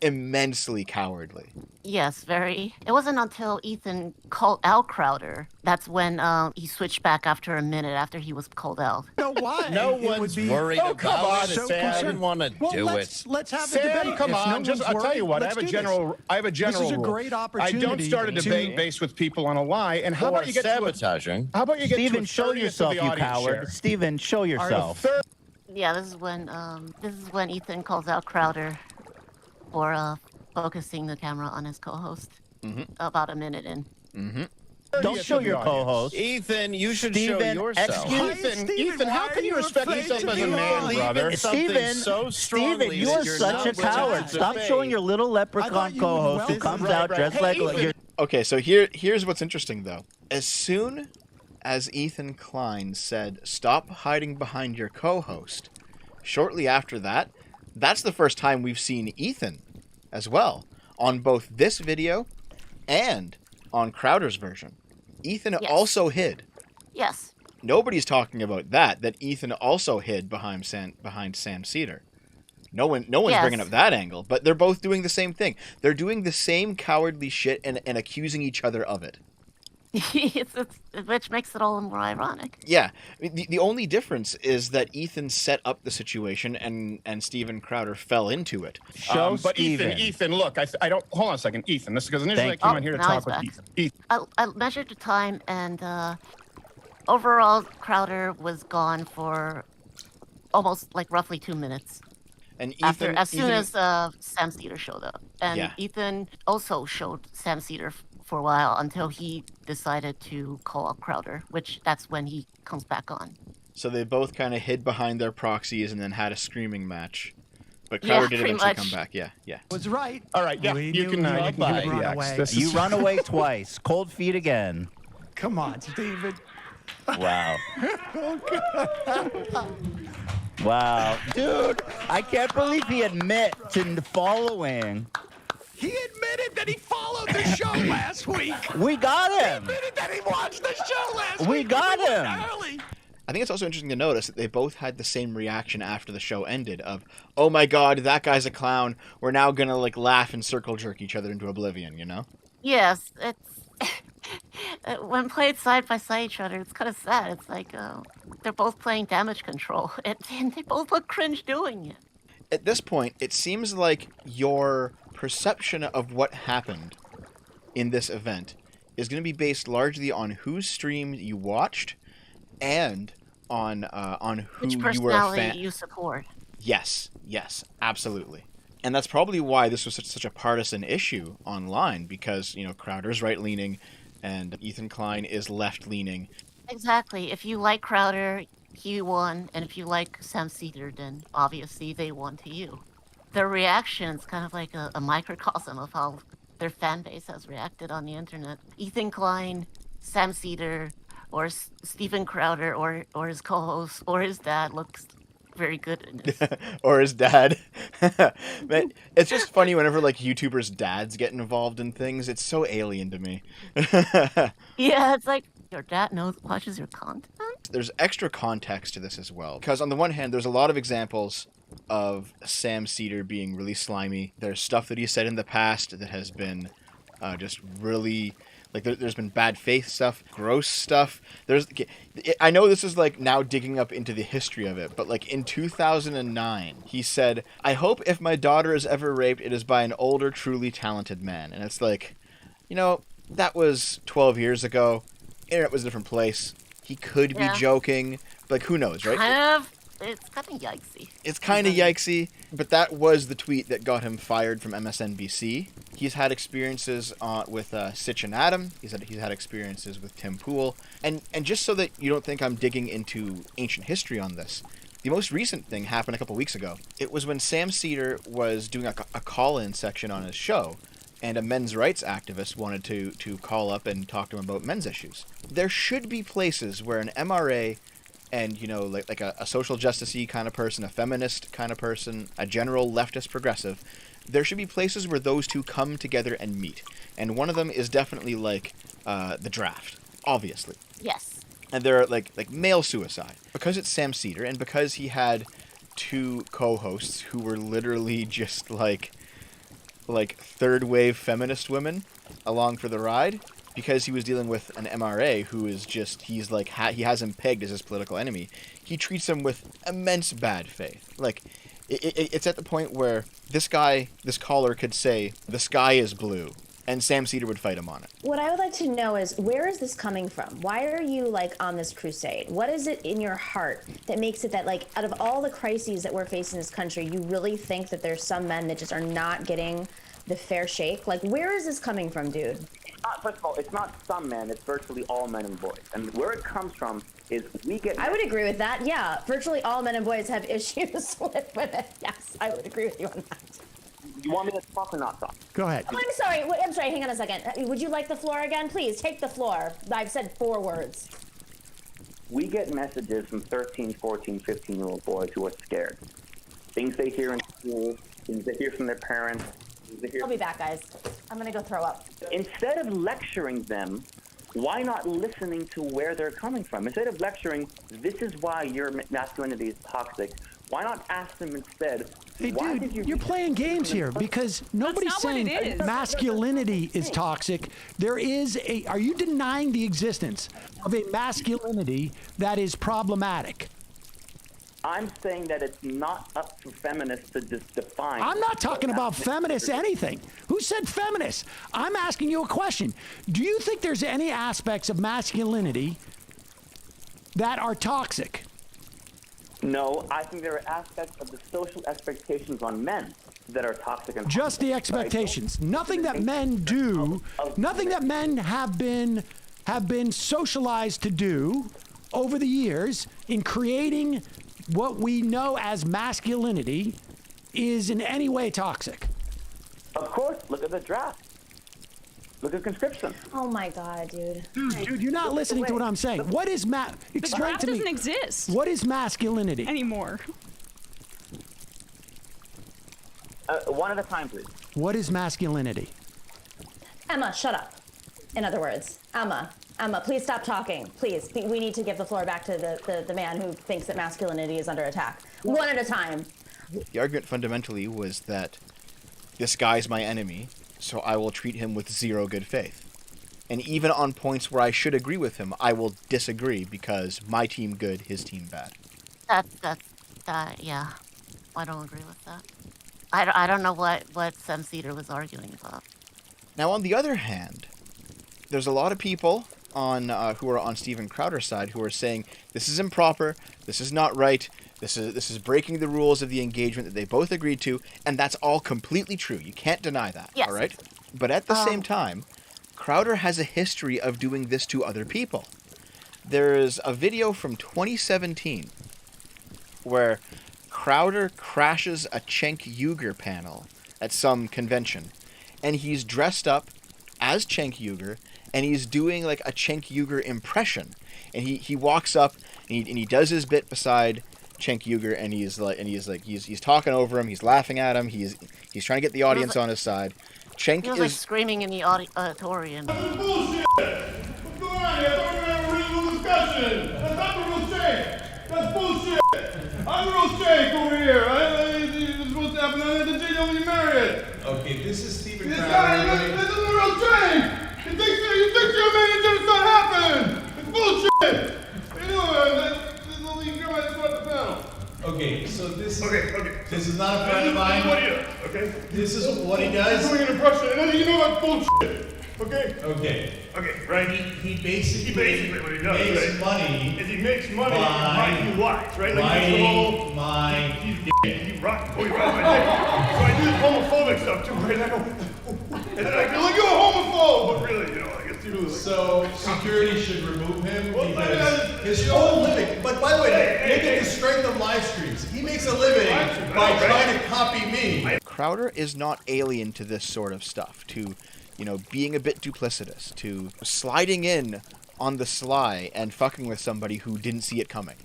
immensely cowardly. Yes, very. It wasn't until Ethan called out Crowder that's when he switched back after a minute after he was called out. No, why? No It would one's be- worried Oh, come about on, it. so Sam. I concerned. didn't want to Well, do let's have a Sam, debate. come If on. no one's I'll tell you what. worried, I have a let's do general. I have a general. This is a rule. great I opportunity. don't start a debate based with people on a lie. And how Or about you get sabotaging. How about you get Steven, to a show 30th of yourself, the you audience coward. share? Steven, show yourself. Yeah, this is when Ethan calls out Crowder for focusing the camera on his co-host. About a minute in. Don't show your co-host. Ethan, you should Steven, show yourself. Ethan, how can you respect yourself as a man, brother? Steven, Steven, you are such a coward. Stop showing your little leprechaun co-host who comes out dressed like you're. Okay, so here's what's interesting, though. As soon as Ethan Klein said, "Stop hiding behind your co-host," shortly after that, that's the first time we've seen Ethan as well on both this video and on Crowder's version. Ethan also hid. Yes. Nobody's talking about that Ethan also hid behind Sam Cedar. No one's bringing up that angle, but they're both doing the same thing. They're doing the same cowardly shit and accusing each other of it. Which makes it all the more ironic. Yeah. The only difference is that Ethan set up the situation and Steven Crowder fell into it. But Ethan, look, I don't. Hold on a second, Ethan. This is because initially I came on here to talk with Ethan. I measured the time, and overall, Crowder was gone for almost roughly 2 minutes. And Ethan, as soon as Sam Cedar showed up, and Ethan also showed Sam Cedar for a while until he decided to call up Crowder, that's when he comes back on. So they both kind of hid behind their proxies and then had a screaming match. But Crowder did eventually come back. Yeah. Was right. All right, yeah, you can run away. You run away twice. Cold feet again. Come on, Steven. Wow. Wow. Dude, I can't believe he admits to following. He admitted that he followed the show last week. We got him. He admitted that he watched the show last week. We got him. I think it's also interesting to notice that they both had the same reaction after the show ended of, "Oh my god, that guy's a clown. We're now gonna laugh and circle jerk each other into oblivion," you know? Yes, it's when played side by side each other, it's kind of sad. It's like they're both playing damage control, and they both look cringe doing it. At this point, it seems like your perception of what happened in this event is going to be based largely on whose stream you watched and on who Which you were a personality fan. you support. Yes, absolutely. And that's probably why this was such a partisan issue online, because, Crowder's right-leaning and Ethan Klein is left-leaning. Exactly. If you like Crowder, he won, and if you like Sam Cedar, then obviously they won to you. Their reaction is kind of like a microcosm of how their fan base has reacted on the internet. Ethan Klein, Sam Cedar, or Steven Crowder or his co-host or his dad looks very good in this. Or his dad. Man, it's just funny whenever like YouTubers' dads get involved in things. It's so alien to me. Yeah, it's like your dad watches your content. There's extra context to this as well, because on the one hand, there's a lot of examples of Sam Cedar being really slimy. There's stuff that he said in the past that has been just really like there's been bad faith stuff, gross stuff. I know this is like now digging up into the history of it, but like in 2009, he said, "I hope if my daughter is ever raped, it is by an older, truly talented man." And it's like, that was 12 years ago. Internet was a different place. He could be joking, but like, who knows, right? It's kind of yikesy. It's kind of yikesy, but that was the tweet that got him fired from MSNBC. He's had experiences with Sitch and Adam. He's had experiences with Tim Pool. And just so that you don't think I'm digging into ancient history on this, the most recent thing happened a couple weeks ago. It was when Sam Cedar was doing a call-in section on his show, and a men's rights activist wanted to call up and talk to him about men's issues. There should be places where an MRA and, like a social justice-y kind of person, a feminist kind of person, a general leftist progressive, there should be places where those two come together and meet. And one of them is definitely like the draft, obviously. Yes. And they're like male suicide. Because it's Sam Cedar, and because he had two co-hosts who were literally just like third wave feminist women along for the ride, because he was dealing with an MRA who is just, he has him pegged as his political enemy. He treats him with immense bad faith. Like, it's at the point where this caller could say, "The sky is blue," and Sam Cedar would fight him on it. What I would like to know is, where is this coming from? Why are you on this crusade? What is it in your heart that makes it that out of all the crises that we're facing in this country, you really think that there's some men that just are not getting the fair shake? Where is this coming from, dude? First of all, it's not some men, it's virtually all men and boys. And where it comes from is I would agree with that, yeah. Virtually all men and boys have issues with women. Yes, I would agree with you on that. You want me to talk or not talk? Go ahead. Oh, I'm sorry, hang on a second. Would you like the floor again? Please, take the floor. I've said 4 words. We get messages from 13, 14, 15-year-old boys who are scared. Things they hear in school, things they hear from their parents. I'll be back, guys. I'm gonna go throw up. Instead of lecturing them, why not listening to where they're coming from? Instead of lecturing, this is why your masculinity is toxic, why not ask them instead, hey, dude, you're playing games here because nobody's saying masculinity is toxic. There is are you denying the existence of a masculinity that is problematic? I'm saying that it's not up to feminists to just define. I'm not talking about feminists anything. Who said feminists? I'm asking you a question. Do you think there's any aspects of masculinity that are toxic? No, I think there are aspects of the social expectations on men that are toxic and just the expectations. Nothing that men do, nothing that men have been socialized to do over the years in creating what we know as masculinity is in any way toxic. Of course, look at the draft. Look at conscription. Oh my God, dude. Dude, you're not listening to what I'm saying. What is explain to me. The draft doesn't exist. What is masculinity? Anymore. One at a time, please. What is masculinity? Emma, shut up. In other words, Emma, please stop talking. Please, we need to give the floor back to the man who thinks that masculinity is under attack. One at a time. The argument fundamentally was that this guy's my enemy, so I will treat him with zero good faith. And even on points where I should agree with him, I will disagree because my team good, his team bad. Yeah. I don't agree with that. I don't know what Sam Cedar was arguing about. Now, on the other hand, there's a lot of people who are on Steven Crowder's side who are saying this is improper, this is not right, this is breaking the rules of the engagement that they both agreed to, and that's all completely true. You can't deny that, yes. All right? But at the same time, Crowder has a history of doing this to other people. There's a video from 2017 where Crowder crashes a Cenk Uygur panel at some convention, and he's dressed up as Cenk Uygur, and he's doing like a Cenk Uygur impression. and he walks up and he does his bit beside Cenk Uygur, and he's talking over him, he's laughing at him, he's trying to get the audience on his side. Cenk He was is like screaming in the auditorium. Bullshit! What's going on here? I thought we were having a reasonable discussion. That's not the real Cenk. That's bullshit. I'm the real Cenk over here. It's supposed to happen on the day when you married. Okay, this is Stephen This Crowder. guy, this isn't the real Cenk. You think you're a man and it's not happening. It's bullshit. What are you doing? You come out and the panel. Okay, so this is Okay. this is not a friend of mine. What he does, okay? This is what he He's does. doing an impression, and you know that's bullshit. Okay? Okay, Right? he basically what he does, makes right, money is he makes money by he lies, right? Like he's writing my he's he rocked my dick. So I do this homophobic stuff too, right? And I go, and then I feel like you're a homophobe, but really, I guess you really like. So security should remove him Well, because his whole living. But by the way, look at the strength of live streams. He makes a living by trying to copy me. Crowder is not alien to this sort of stuff, to, being a bit duplicitous, to sliding in on the sly and fucking with somebody who didn't see it coming.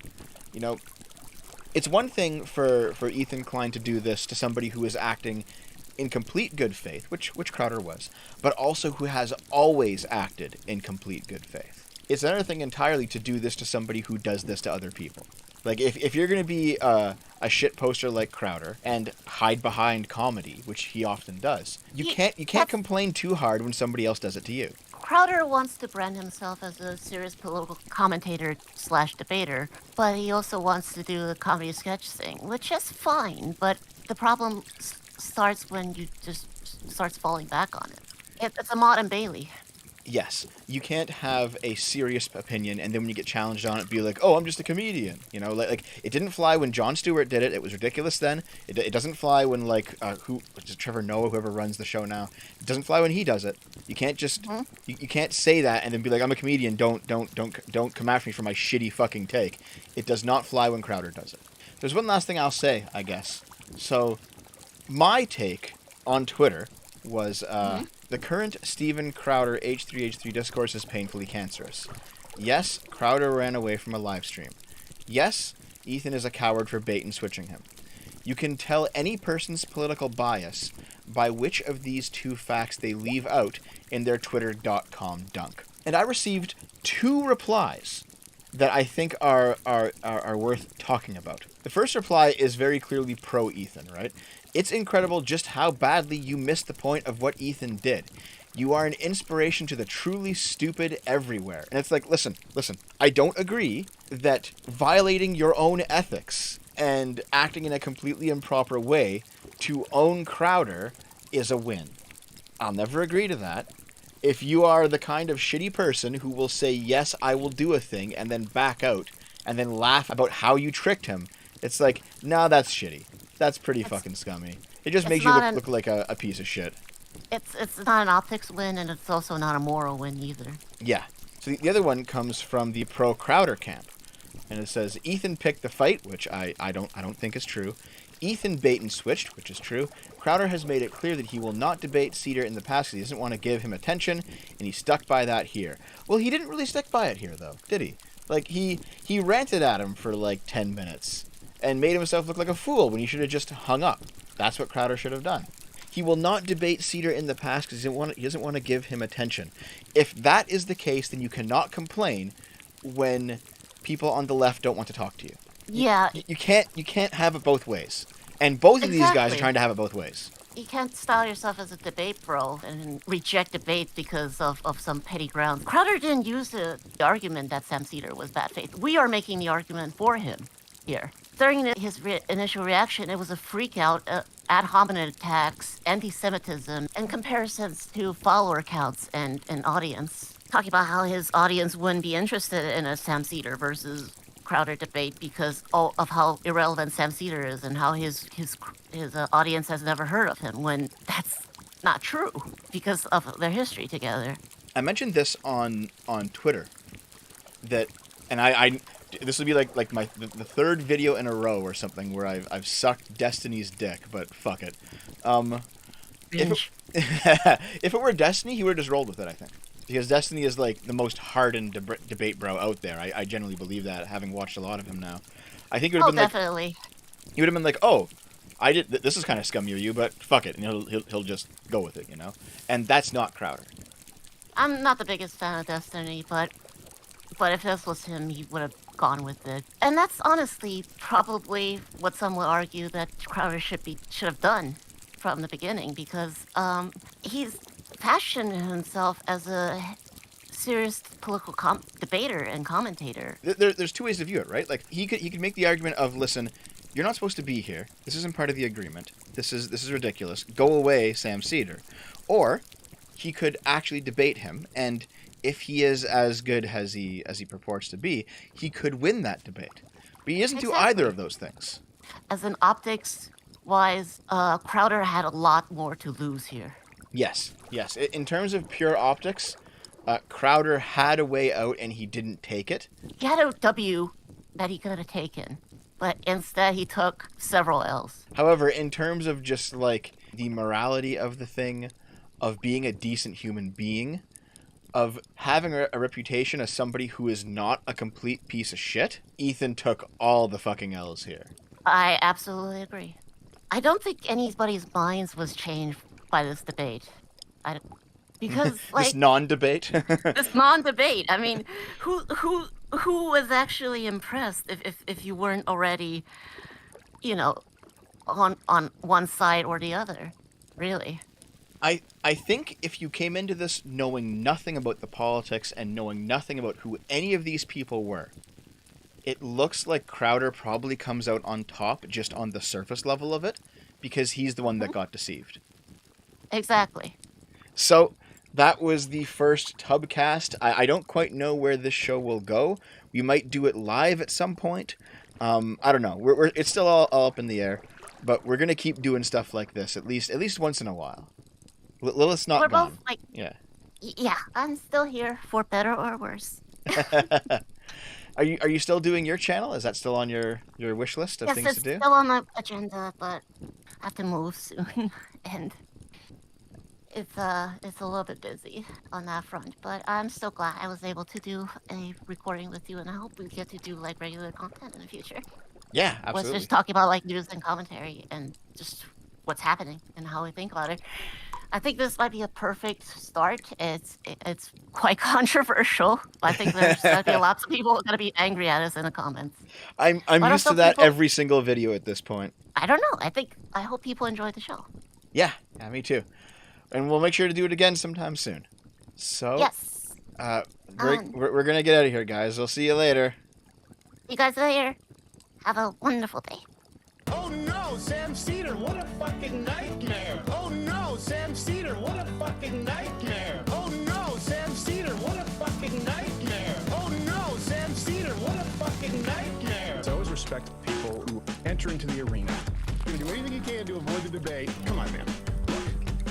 It's one thing for Ethan Klein to do this to somebody who is acting in complete good faith, which Crowder was, but also who has always acted in complete good faith. It's another thing entirely to do this to somebody who does this to other people. Like, if you're going to be a shit poster like Crowder and hide behind comedy, which he often does, you can't complain too hard when somebody else does it to you. Crowder wants to brand himself as a serious political commentator / debater, but he also wants to do the comedy sketch thing, which is fine, but the problem starts when you just starts falling back on it. It's a Maude and Bailey. Yes, you can't have a serious opinion and then when you get challenged on it, be like, oh, I'm just a comedian. Like it didn't fly when Jon Stewart did it. It was ridiculous then. It doesn't fly when Trevor Noah, whoever runs the show now, it doesn't fly when he does it. You can't just you can't say that and then be like, I'm a comedian. Don't come after me for my shitty fucking take. It does not fly when Crowder does it. There's one last thing I'll say, I guess. So, my take on Twitter was the current Steven Crowder H3H3 discourse is painfully cancerous. Yes, Crowder ran away from a live stream. Yes, Ethan is a coward for bait and switching him. You can tell any person's political bias by which of these two facts they leave out in their twitter.com dunk. And I received 2 replies that I think are worth talking about. The first reply is very clearly pro-Ethan, right? It's incredible just how badly you missed the point of what Ethan did. You are an inspiration to the truly stupid everywhere. And it's like, listen, I don't agree that violating your own ethics and acting in a completely improper way to own Crowder is a win. I'll never agree to that. If you are the kind of shitty person who will say, yes, I will do a thing, and then back out, and then laugh about how you tricked him, it's like, nah, that's shitty. That's pretty fucking scummy. It just makes you look like a piece of shit. It's not an optics win, and it's also not a moral win either. Yeah. So the other one comes from the pro-Crowder camp. And it says, Ethan picked the fight, which I don't think is true. Ethan bait and switched, which is true. Crowder has made it clear that he will not debate Cedar in the past because he doesn't want to give him attention, and he stuck by that here. Well, he didn't really stick by it here, though, did he? Like, he ranted at him for, 10 minutes, and made himself look like a fool when he should have just hung up. That's what Crowder should have done. He will not debate Cedar in the past because he doesn't want to give him attention. If that is the case, then you cannot complain when people on the left don't want to talk to you. Yeah. You can't have it both ways. And both of these guys are trying to have it both ways. You can't style yourself as a debate bro and reject debate because of some petty grounds. Crowder didn't use the argument that Sam Cedar was bad faith. We are making the argument for him here. During his initial reaction, it was a freak out, ad hominem attacks, anti-Semitism, and comparisons to follower counts and audience. Talking about how his audience wouldn't be interested in a Sam Cedar versus Crowder debate because of how irrelevant Sam Cedar is and how his audience has never heard of him, when that's not true because of their history together. I mentioned this on Twitter, that, and I this will be like the third video in a row or something where I've sucked Destiny's dick, but fuck it. If it were Destiny, he would have just rolled with it, I think. Because Destiny is like the most hardened debate bro out there. I genuinely believe that, having watched a lot of him now. I think it would have been definitely. He would have been like, oh, I did. This is kind of scummy of you, but fuck it, and he'll just go with it, you know. And that's not Crowder. I'm not the biggest fan of Destiny, but if this was him, he would have gone with it. And that's honestly probably what some would argue that Crowder should have done from the beginning, because he's fashioned himself as a serious political debater and commentator. There's two ways to view it, right? Like he could make the argument of, listen, you're not supposed to be here. This isn't part of the agreement. This is ridiculous. Go away, Sam Cedar. Or he could actually debate him, and if he is as good as he purports to be, he could win that debate. But he doesn't do either of those things. As an optics-wise, Crowder had a lot more to lose here. Yes. In terms of pure optics, Crowder had a way out, and he didn't take it. He had a W that he could have taken, but instead he took several L's. However, in terms of just like the morality of the thing, of being a decent human being, of having a reputation as somebody who is not a complete piece of shit, Ethan took all the fucking L's here. I absolutely agree. I don't think anybody's minds was changed by this debate. Because like this non-debate. This non-debate. I mean, who was actually impressed if you weren't already, you know, on one side or the other, really? I think if you came into this knowing nothing about the politics and knowing nothing about who any of these people were, it looks like Crowder probably comes out on top just on the surface level of it, because he's the one that got deceived. Exactly. So that was the first TUBCAST. I don't quite know where this show will go. We might do it live at some point. I don't know. It's still all up in the air, but we're gonna keep doing stuff like this at least once in a while. Lilith's not gone. Both like, yeah. Yeah, I'm still here for better or worse. Are you still doing your channel? Is that still on your wish list of things to do? Yes, it's still on the agenda, but I have to move soon, and it's a little bit busy on that front. But I'm still glad I was able to do a recording with you, and I hope we get to do like regular content in the future. Yeah, absolutely. Was just talking about like news and commentary and just what's happening and how we think about it. I think this might be a perfect start. It's quite controversial. I think there's going to be lots of people going to be angry at us in the comments. I'm used to that every single video at this point. I don't know. I hope people enjoyed the show. Yeah, me too. And we'll make sure to do it again sometime soon. So yes. We're gonna get out of here, guys. We'll see you later. You guys later. Have a wonderful day. Oh no, Sam Cedar, what a fucking nightmare. Oh no, Sam Cedar, what a fucking nightmare. Oh no, Sam Cedar, what a fucking nightmare. Oh no, Sam Cedar, what a fucking nightmare. I always respect people who enter into the arena. You're gonna do anything you can to avoid the debate. Come on, man.